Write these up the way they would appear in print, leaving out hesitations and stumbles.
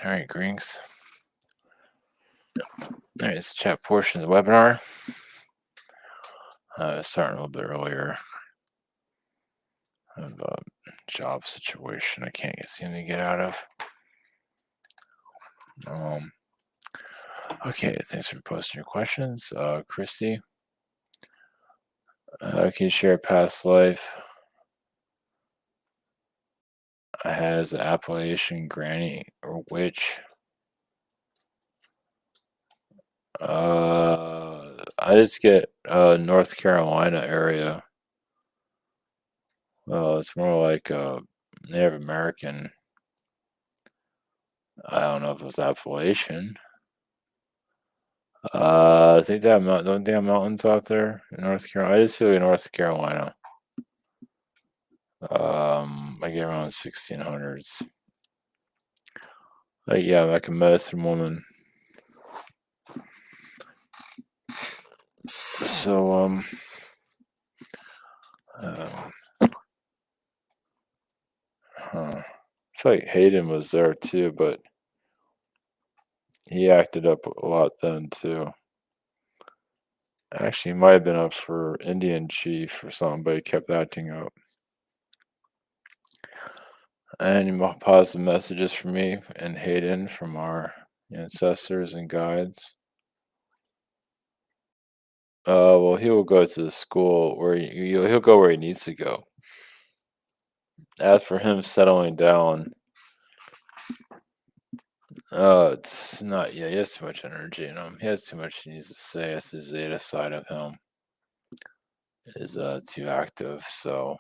All right, Grinks. All right, it's the chat portion of the webinar. Starting a little bit earlier. I have a job situation I can't seem to get out of. Okay, thanks for posting your questions. Christy, can you share a past life? I had as an Appalachian granny or witch. I just get North Carolina area. Well, it's more like Native American. I don't know if it was Appalachian. I think don't they have mountains out there in North Carolina? I just feel like North Carolina. I get around 1600s. Like, yeah, like a medicine woman. So, I feel like Hayden was there too, but he acted up a lot then too. Actually, he might have been up for Indian chief or something, but he kept acting up. Any more positive messages for me and Hayden from our ancestors and guides? Well, he will go to the school where he'll go where he needs to go. As for him settling down, it's not. Yeah, he has too much energy in him. He has too much he needs to say. That's the Zeta side of him is too active. So,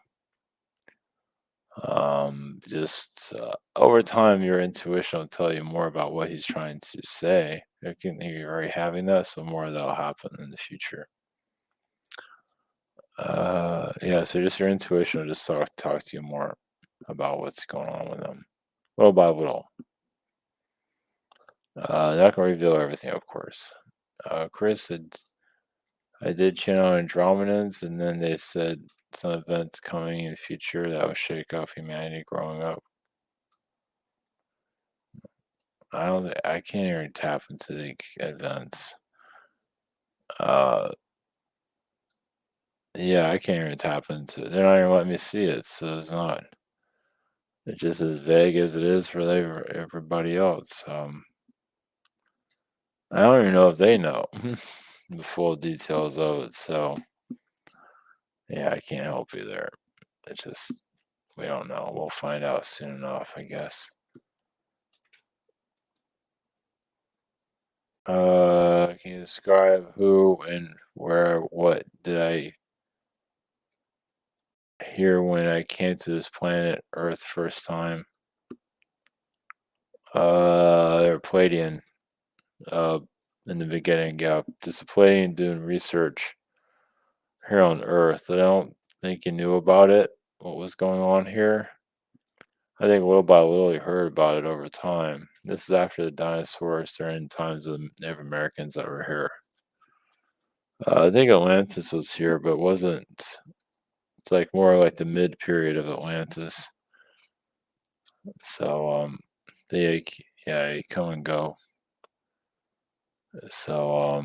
just over time, your intuition will tell you more about what he's trying to say. You're already having that, so more of that'll happen in the future. Yeah, so just your intuition will just talk to you more about what's going on with them, little by little. Not gonna reveal everything, of course. Chris said I did channel Andromedans, and then they said some events coming in the future that will shake up humanity growing up. I can't even tap into the events. Yeah, I can't even tap into it. They're not even letting me see it, so it's not. It's just as vague as it is for everybody else. I don't even know if they know the full details of it. So, yeah, I can't help you there. It's just, we don't know. We'll find out soon enough, I guess. Can you describe who and where, what did I hear when I came to this planet Earth first time? They're Palladian. In the beginning, yeah, just a Palladian doing research here on Earth. I don't think you knew about it, what was going on here. I think little by little you heard about it over time. This is after the dinosaurs during times of the Native Americans that were here. I think Atlantis was here, but wasn't. It's like more like the mid period of Atlantis. So they come and go. So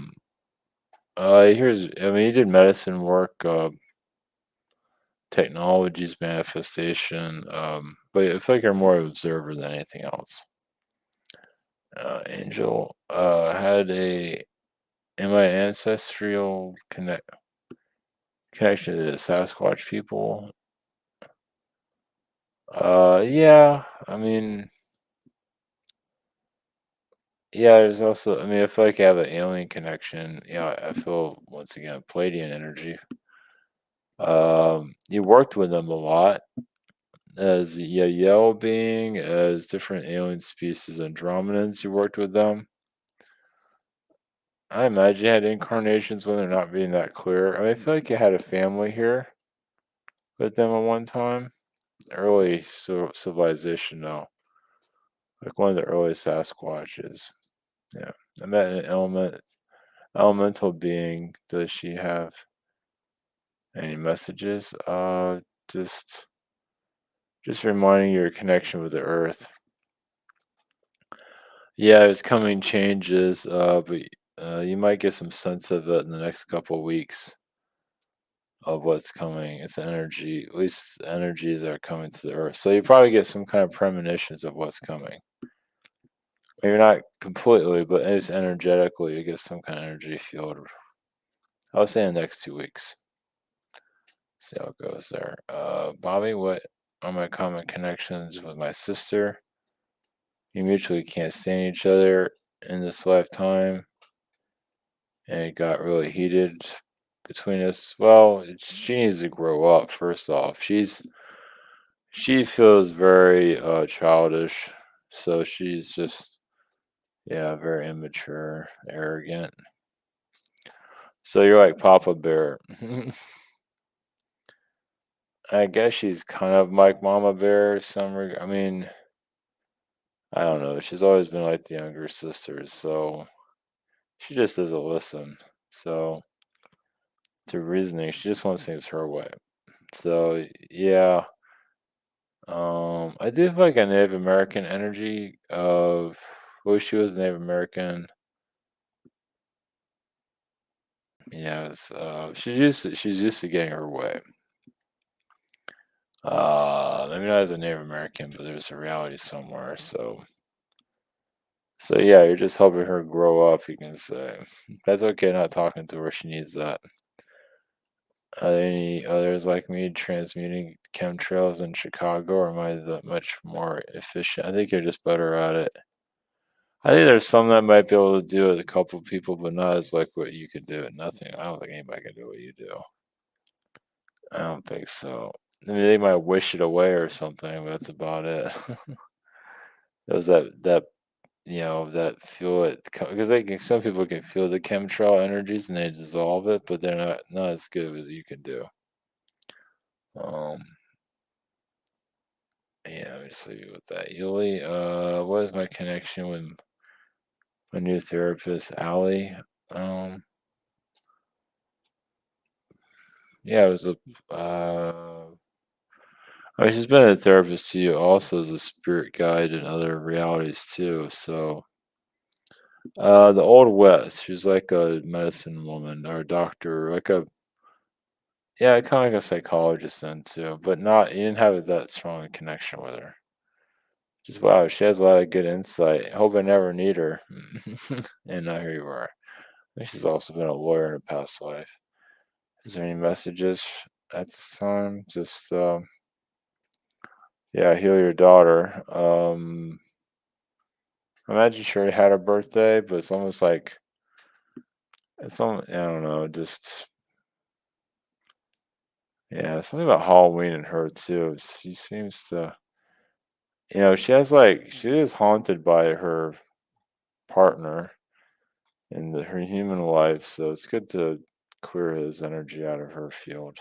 here's I mean he did medicine work, technologies manifestation, but I feel like you're more of an observer than anything else. Angel had a am I ancestral connection to the Sasquatch people? Yeah, I mean, yeah, there's also, I mean, I feel like I have an alien connection. Yeah, I feel once again Palladian energy. You worked with them a lot as Yael being, as different alien species, Andromedans. You worked with them. I imagine you had incarnations when they're not being that clear. I mean, I feel like you had a family here with them at one time. Early civilization, though, like one of the early Sasquatches. Yeah, I met an elemental being. Does she have any messages? Just reminding your connection with the earth. Yeah, there's coming changes, but you might get some sense of it in the next couple weeks of what's coming. It's energy, at least energies are coming to the earth. So you probably get some kind of premonitions of what's coming. Maybe not completely, but at least energetically, you get some kind of energy field. I would say in the next 2 weeks. See how it goes there. Bobby, what are my common connections with my sister? We mutually can't stand each other in this lifetime, and it got really heated between us. Well, she needs to grow up. First off, she feels very childish, so she's just yeah, very immature, arrogant. So you're like Papa Bear. I guess she's kind of like Mama Bear. I mean, I don't know. She's always been like the younger sisters, so she just doesn't listen. So to reasoning, she just wants things her way. So yeah, I do have like a Native American energy of well, she was Native American. Yes, she's used to getting her way. Maybe not as a Native American, but there's a reality somewhere. So yeah, you're just helping her grow up. You can say that's okay. Not talking to her, she needs that. Are there any others like me transmuting chemtrails in Chicago, or am I that much more efficient? I think you're just better at it. I think there's some that might be able to do it, a couple people, but not as like what you could do. Nothing. I don't think anybody can do what you do. I don't think so. I mean, they might wish it away or something, but that's about it. Those that that feel it because some people can feel the chemtrail energies and they dissolve it, but they're not as good as you can do. Um, yeah, let me just leave you with that. Yuli, what is my connection with my new therapist, Allie? Um, yeah, it was a I mean, she's been a therapist to you also as a spirit guide in other realities too. So, the Old West, she was like a medicine woman or a doctor, like a yeah, kind of like a psychologist then too, but not you didn't have that strong a connection with her. Just wow, she has a lot of good insight. Hope I never need her. And now here you are. I think she's also been a lawyer in a past life. Is there any messages at this time? Just yeah, heal your daughter. Imagine she already had her birthday, but it's almost like it's almost, I don't know, just yeah, something about Halloween and her too. She seems to, she has like she is haunted by her partner in her human life, so it's good to clear his energy out of her field.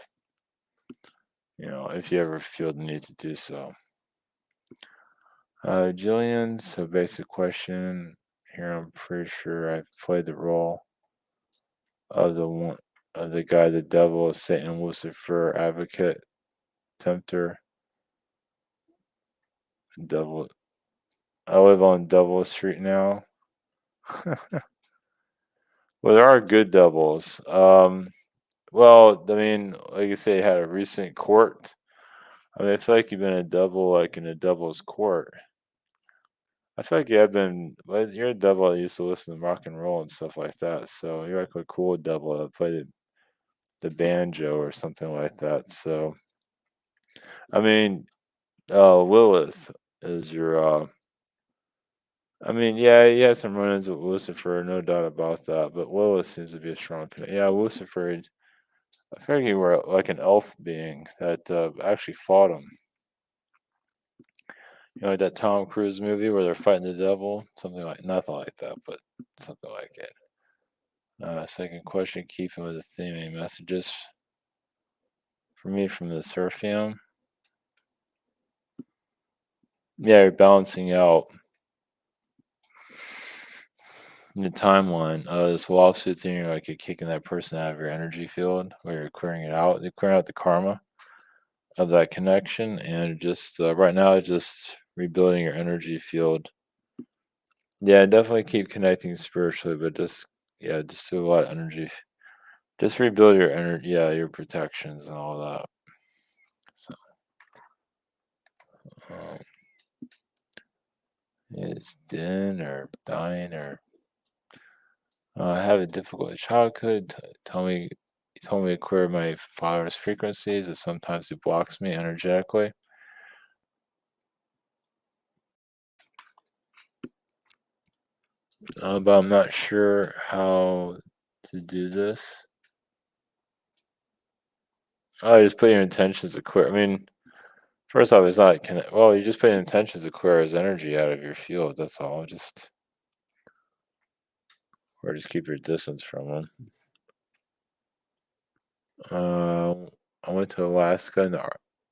If you ever feel the need to do so. Jillian, so basic question here. I'm pretty sure I played the role of the one of the guy, the devil, Satan, Lucifer, advocate, tempter, devil. I live on Devil Street now. Well, there are good devils. Well, I mean, like I say, had a recent court. I mean, I feel like you've been a devil, like in a devil's court. I feel like you have been. Well, you're a devil that used to listen to rock and roll and stuff like that. So you're like a cool devil that played the banjo or something like that. So I mean, Lilith is your. I mean, yeah, he has some run-ins with Lucifer, no doubt about that. But Lilith seems to be a strong connection. Yeah, Lucifer. I figured you were like an elf being that actually fought him. Like that Tom Cruise movie where they're fighting the devil, something like nothing like that, but something like it. Second question, keeping with the theme, any messages for me from the Surfium? Yeah, you're balancing out the timeline. This lawsuit thing, like you're kicking that person out of your energy field, where you're clearing it out. You're clearing out the karma of that connection, and just right now, just rebuilding your energy field Yeah, definitely keep connecting spiritually, but just yeah, just do a lot of energy. Just rebuild your energy, yeah, your protections and all that. So, um, is din or dying or I have a difficult childhood. Tell me, he told me to clear my father's frequencies, and sometimes he blocks me energetically. But I'm not sure how to do this. Oh, just put your intentions to clear. I mean, first off, it's not connect. Well, you just put your intentions to clear his energy out of your field. That's all. Just or just keep your distance from him. Um, I went to Alaska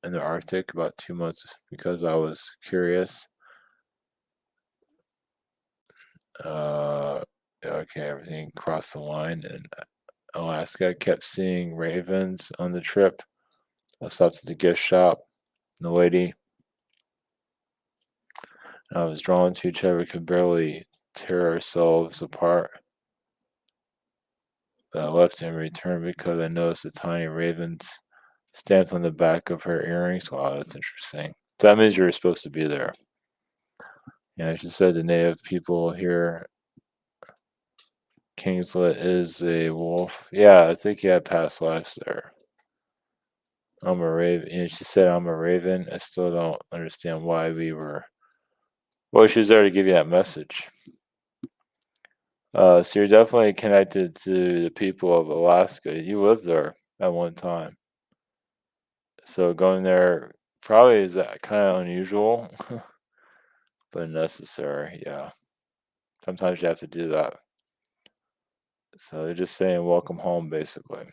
in the Arctic about 2 months because I was curious. Uh, okay, everything crossed the line, and Alaska. I kept seeing ravens on the trip. I stopped at the gift shop. The lady I was drawn to each other. We could barely tear ourselves apart. But I left in return because I noticed the tiny ravens stamped on the back of her earrings. Wow, that's interesting. So that means you were supposed to be there. Yeah, she said the native people here, Kingslet, is a wolf. Yeah, I think he had past lives there. I'm a raven. And she said I'm a raven. I still don't understand why we were. Well, she was there to give you that message. So you're definitely connected to the people of Alaska. You lived there at one time. So going there probably is kind of unusual, but necessary. Yeah. Sometimes you have to do that. So they're just saying welcome home, basically.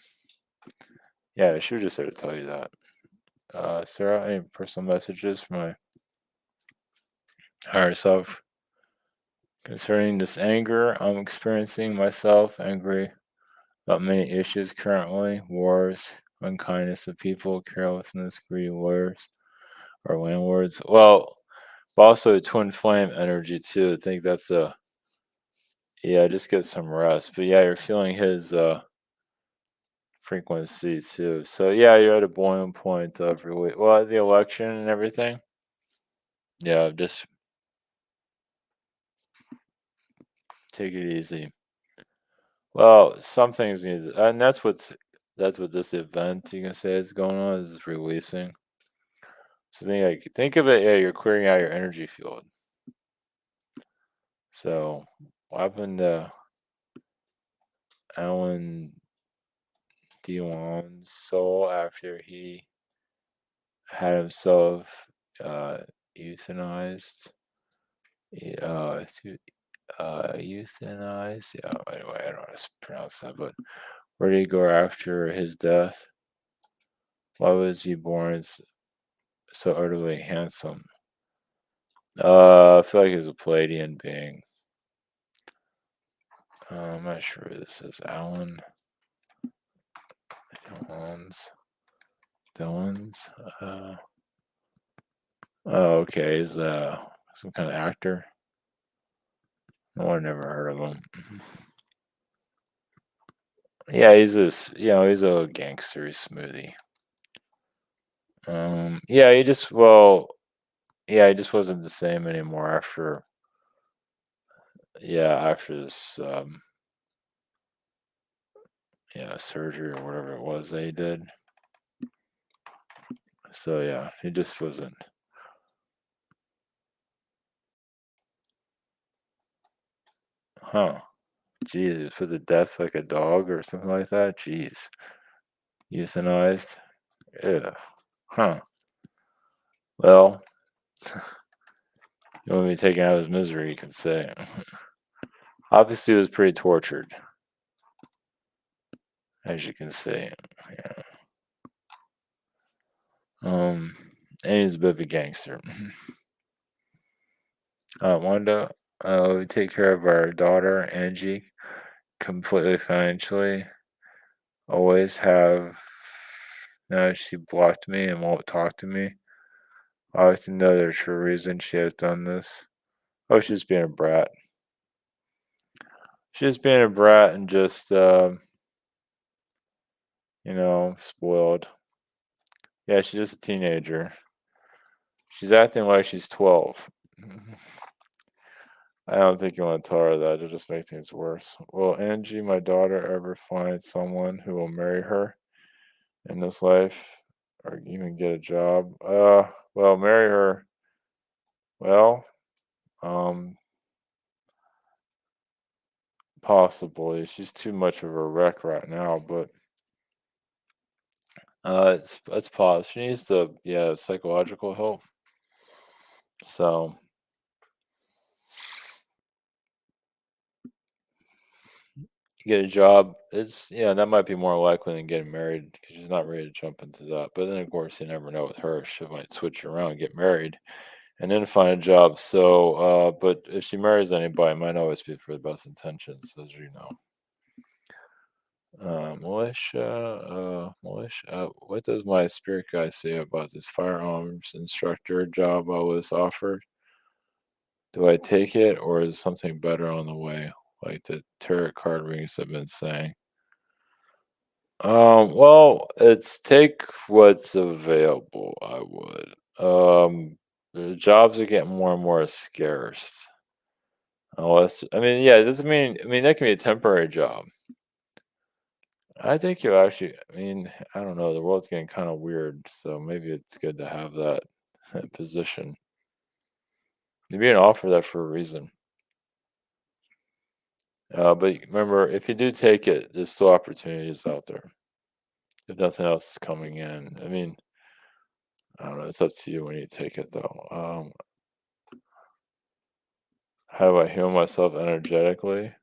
Yeah, she was just there to tell you that. Sarah, any personal messages from my higher self concerning this anger I'm experiencing myself, angry about many issues currently, wars, unkindness of people, carelessness, greedy lawyers or landlords. Well, but also twin flame energy too. I think that's a yeah, just get some rest. But yeah, you're feeling his frequency too. So yeah, you're at a boiling point of really well the election and everything. Yeah, just take it easy. Well, some things need, and that's what this event you can say is going on is releasing. So think of it, yeah, you're clearing out your energy field. So what happened to Alan Dion's soul after he had himself euthanized? Euthanized. Yeah, anyway, I don't know how to pronounce that, but where did he go after his death? Why was he born so utterly handsome? I feel like he's a Palladian being. I'm not sure who this is. Alan Dillons. Dillons. Oh, okay. He's some kind of actor. No, I never heard of him. Yeah, he's this. He's a gangster. He's smoothie. Yeah, he just yeah, he just wasn't the same anymore after after this surgery or whatever it was they did. So yeah, he just wasn't. Huh. Jeez, for the death like a dog or something like that. Jeez. Euthanized. Yeah. Huh. Well, you want me taken out of his misery, you could say. Obviously, he was pretty tortured, as you can see. Yeah. And he's a bit of a gangster. Wanda, we take care of our daughter, Angie, completely financially. Always have. Now she blocked me and won't talk to me. I like to know there's a reason she has done this. Oh, she's being a brat. she's being a brat and just, spoiled. Yeah, she's just a teenager. She's acting like she's 12. I don't think you want to tell her that. It'll just make things worse. Will Angie, my daughter, ever find someone who will marry her in this life or even get a job? Well, marry her. Well, um, possibly. She's too much of a wreck right now, but it's pause. She needs to, yeah, psychological help. So get a job. It's yeah, that might be more likely than getting married because she's not ready to jump into that. But then, of course, you never know with her. She might switch around, get married, and then find a job. So, but if she marries anybody, it might always be for the best intentions, as you know. Militia, what does my spirit guide say about this firearms instructor job I was offered? Do I take it, or is something better on the way, like the tarot card readings have been saying? Well, it's take what's available, I would. The jobs are getting more and more scarce. Unless, I mean, yeah, it doesn't mean, I mean, that can be a temporary job. I think you actually, I mean, I don't know, the world's getting kind of weird, so maybe it's good to have that position. You're being offered that for a reason. But remember, if you do take it, there's still opportunities out there. If nothing else is coming in, I mean, I don't know. It's up to you when you take it, though. How do I heal myself energetically?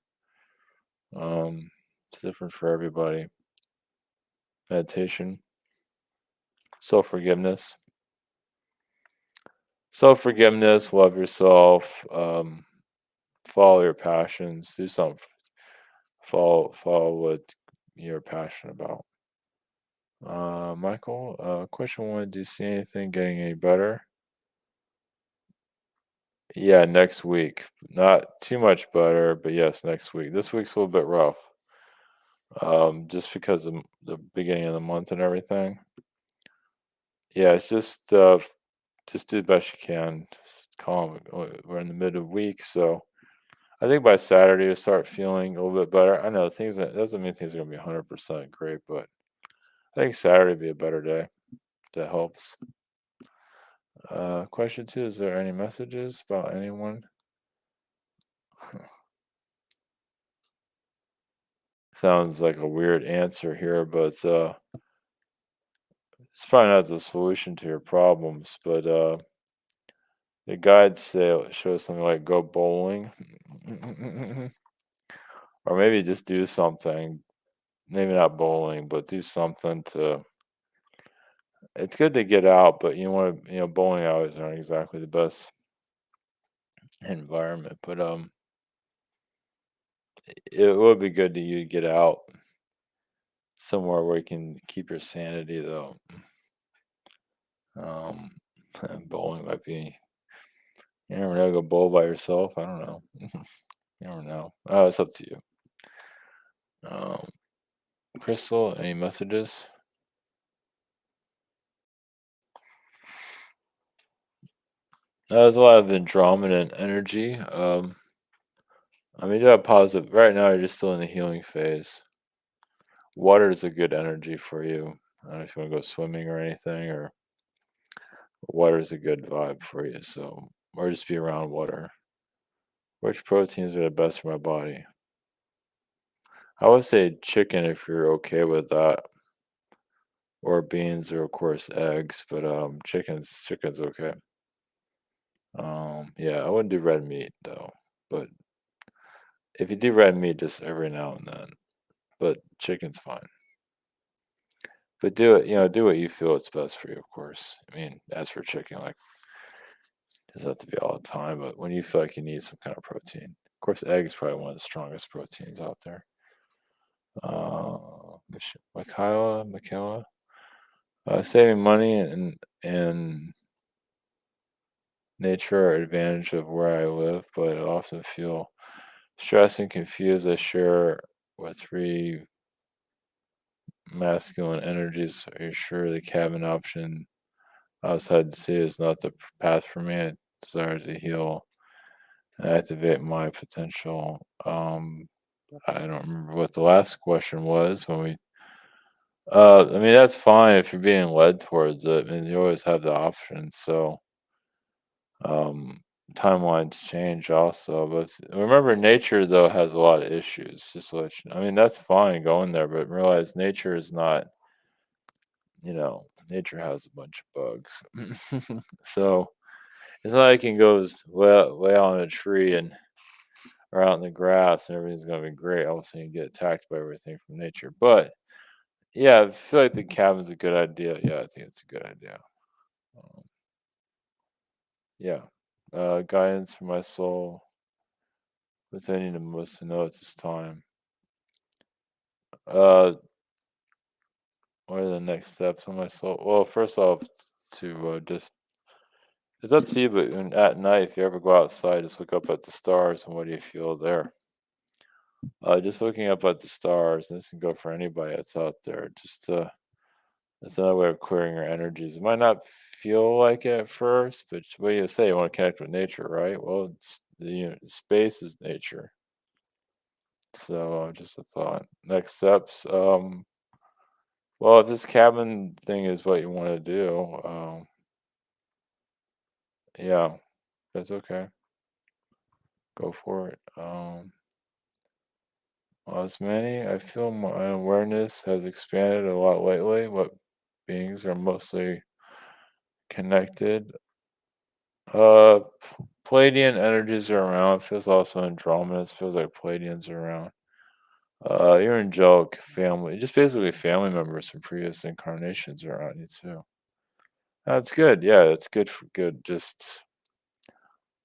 It's different for everybody. Meditation, self forgiveness, love yourself, follow your passions, do something, follow what you're passionate about. Michael, question one: do you see anything getting any better? Yeah, next week. Not too much better, but yes, next week. This week's a little bit rough. Just because of the beginning of the month and everything. Yeah, it's just do the best you can. Just calm. We're in the middle of the week, so I think by Saturday you'll start feeling a little bit better. I know things that doesn't mean things are gonna be 100% great, but I think Saturday would be a better day. That helps. Question two: is there any messages about anyone? Sounds like a weird answer here, but it's probably not the solution to your problems. But the guides say show something like go bowling, or maybe just do something. Maybe not bowling, but do something to. It's good to get out, but you want to, bowling alleys aren't exactly the best environment. But it would be good to you to get out somewhere where you can keep your sanity, though. Um, bowling might be. You never know. Go bowl by yourself. I don't know. You never know. Oh, it's up to you. Um, Crystal, any messages? There's a lot of Andromedan energy. I mean, you have positive. Right now, you're just still in the healing phase. Water is a good energy for you. I don't know if you want to go swimming or anything, or water is a good vibe for you. So, or just be around water. Which proteins are the best for my body? I would say chicken if you're okay with that, or beans, or of course eggs. But chicken's okay. Yeah, I wouldn't do red meat though. But if you do red meat, just every now and then. But chicken's fine. But do it, do what you feel it's best for you, of course. I mean, as for chicken, like, it doesn't have to be all the time, but when you feel like you need some kind of protein. Of course, egg is probably one of the strongest proteins out there. Michaela, saving money and nature are advantage of where I live, but I often feel Stressed and confused, I share with three masculine energies. Are you sure the cabin option outside the sea is not the path for me? I desire to heal and activate my potential. I don't remember what the last question was when we. I mean that's fine if you're being led towards it, and you always have the option. So, um, timelines change also, but remember, nature though has a lot of issues. Just to let you know. I mean that's fine going there, but realize nature is not. Nature has a bunch of bugs. So it's not like you can go way out on a tree and or out in the grass and everything's gonna be great. All of a sudden you get attacked by everything from nature. But yeah, I feel like the cabin's a good idea. Yeah, I think it's a good idea. Um, yeah. Guidance for my soul. What's I need the most to know at this time? Uh, what are the next steps on my soul? Well, first off, to just it's up to you, but at night, if you ever go outside, just look up at the stars and what do you feel there? Just looking up at the stars, and this can go for anybody that's out there. It's another way of clearing your energies. It might not feel like it at first, but what do you say? You want to connect with nature, right? Well, space is nature. So just a thought. Next steps. Well, if this cabin thing is what you want to do, yeah, that's okay. Go for it. Well, as many, I feel my awareness has expanded a lot lately. What beings are mostly connected. Palladian energies are around. Feels also Andromeda. Feels like Palladians are around. Your angelic family, just basically family members from previous incarnations are around you too. That's good. Yeah, that's good for good. Just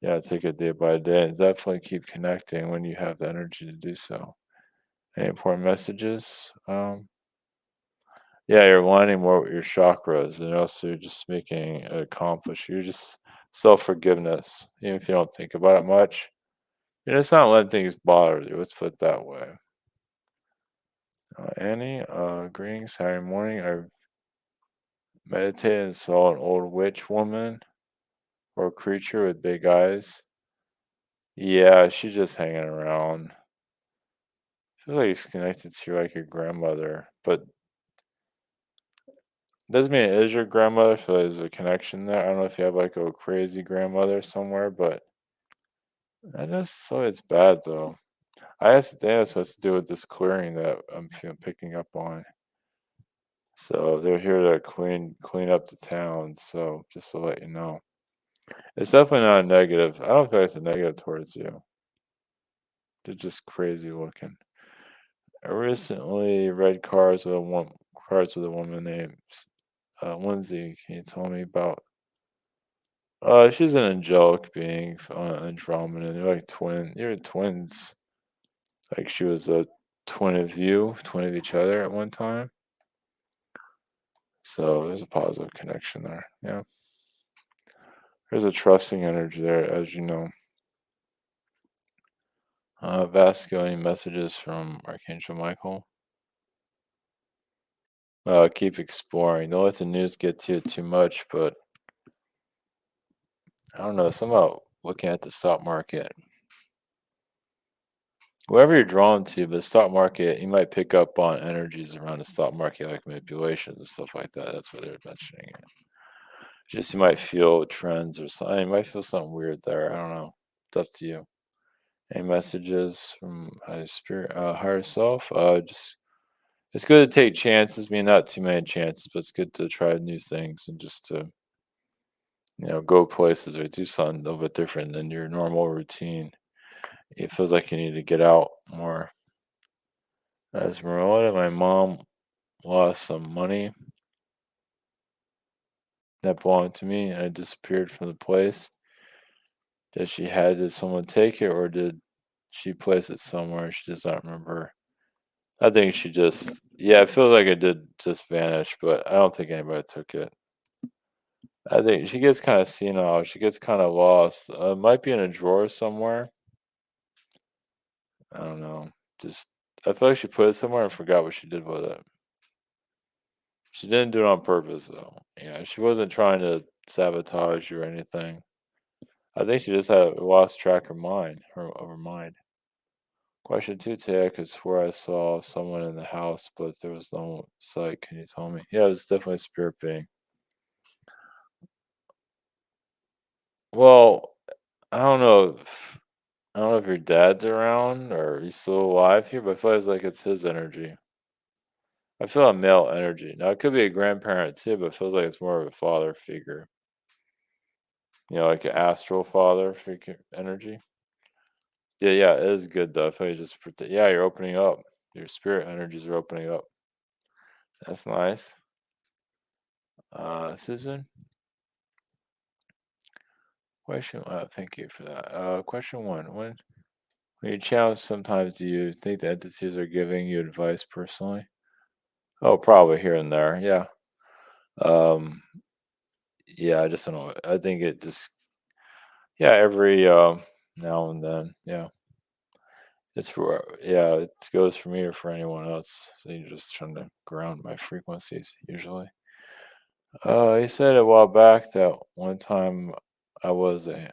yeah, take it day by day and definitely keep connecting when you have the energy to do so. Any important messages? Yeah, you're aligning more with your chakras and also you're just making it accomplish. You're just self forgiveness. Even if you don't think about it much. You're just not letting things bother you. Let's put it that way. Annie, greetings. Saturday morning. I meditated and saw an old witch woman or creature with big eyes. Yeah, she's just hanging around. Feels like it's connected to like your grandmother, but doesn't mean it is your grandmother. I feel like there's a connection there. I don't know if you have like a crazy grandmother somewhere, but I just so it's bad though. I asked Dennis what's to do with this clearing that I'm picking up on. So they're here to clean up the town. So just to let you know, it's definitely not a negative. I don't think it's a negative towards you. They're just crazy looking. I recently read cards with a woman named Lindsay. Can you tell me about? She's an angelic being on Andromeda. They're like twin. They're twins. Like she was a twin of you, twin of each other at one time. So there's a positive connection there. Yeah. There's a trusting energy there, as you know. Vasco, any messages from Archangel Michael? Keep exploring. Don't let the news get to you too much, but I don't know. Somehow looking at the stock market, wherever you're drawn to, but stock market, you might pick up on energies around the stock market, like manipulations and stuff like that. That's what they're mentioning it. Just you might feel trends or something. You might feel something weird there. I don't know. It's up to you. Any messages from higher spirit, higher self? Just it's good to take chances. I mean, not too many chances, but it's good to try new things and just to go places or do something a little bit different than your normal routine. It feels like you need to get out more. Esmeralda, my mom lost some money that belonged to me and it disappeared from the place. Did someone take it or did she place it somewhere? She does not remember. I think she just, yeah, I feel like it did just vanish, but I don't think anybody took it. I think she gets kind of senile. She gets kind of lost. Might be in a drawer somewhere. I don't know. Just I feel like she put it somewhere and forgot what she did with it. She didn't do it on purpose though. Yeah, she wasn't trying to sabotage you or anything. I think she just had lost track of her mind. Question two, today I could swear I saw someone in the house, but there was no sight. Can you tell me? Yeah, it was definitely a spirit being. Well, I don't know I don't know if your dad's around or he's still alive here, but I feel like it's his energy. I feel a male energy. Now it could be a grandparent too, but it feels like it's more of a father figure. Like an astral father figure energy. Yeah, yeah, it is good though. I feel like yeah, you're opening up. Your spirit energies are opening up. That's nice. Susan, thank you for that. Question one. When you challenge sometimes do you think the entities are giving you advice personally? Oh, probably here and there. Yeah. Um, yeah, I just don't know. I think it just yeah, every now and then. Yeah. It goes for me or for anyone else. So you're just trying to ground my frequencies usually. He said a while back that one time I was a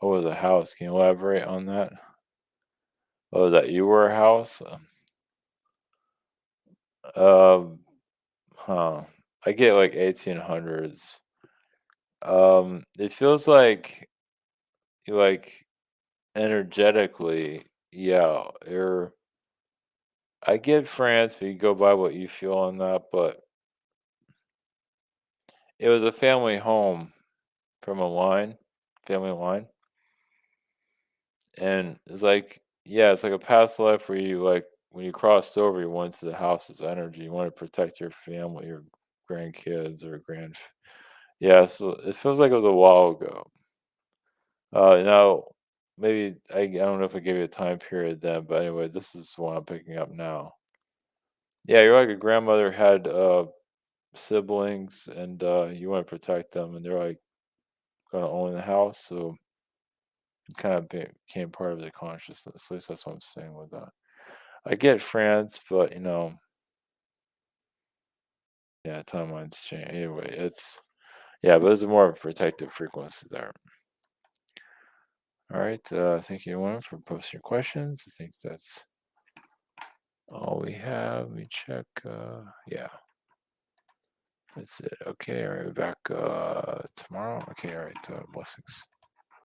I was a house. Can you elaborate on that? Oh, that you were a house? Um, huh. I get like 1800s. It feels like energetically, yeah, I get France, but you go by what you feel on that, but it was a family home from family line, and it's like a past life where when you crossed over, you went to the house's energy. You want to protect your family, your grandkids or yeah. So it feels like it was a while ago. Now maybe I don't know if I gave you a time period then, but anyway, this is what I'm picking up now. Yeah, you're like a grandmother had siblings, and you want to protect them, and they're like gonna own the house, so it kind of became part of the consciousness. At least that's what I'm saying with that. I get France, but yeah, timelines change. Anyway, yeah, but it's more of a protective frequency there. All right, thank you everyone for posting your questions. I think that's all we have. Let me check. Yeah, that's it. Okay, all right, we're back tomorrow. Okay, all right, blessings.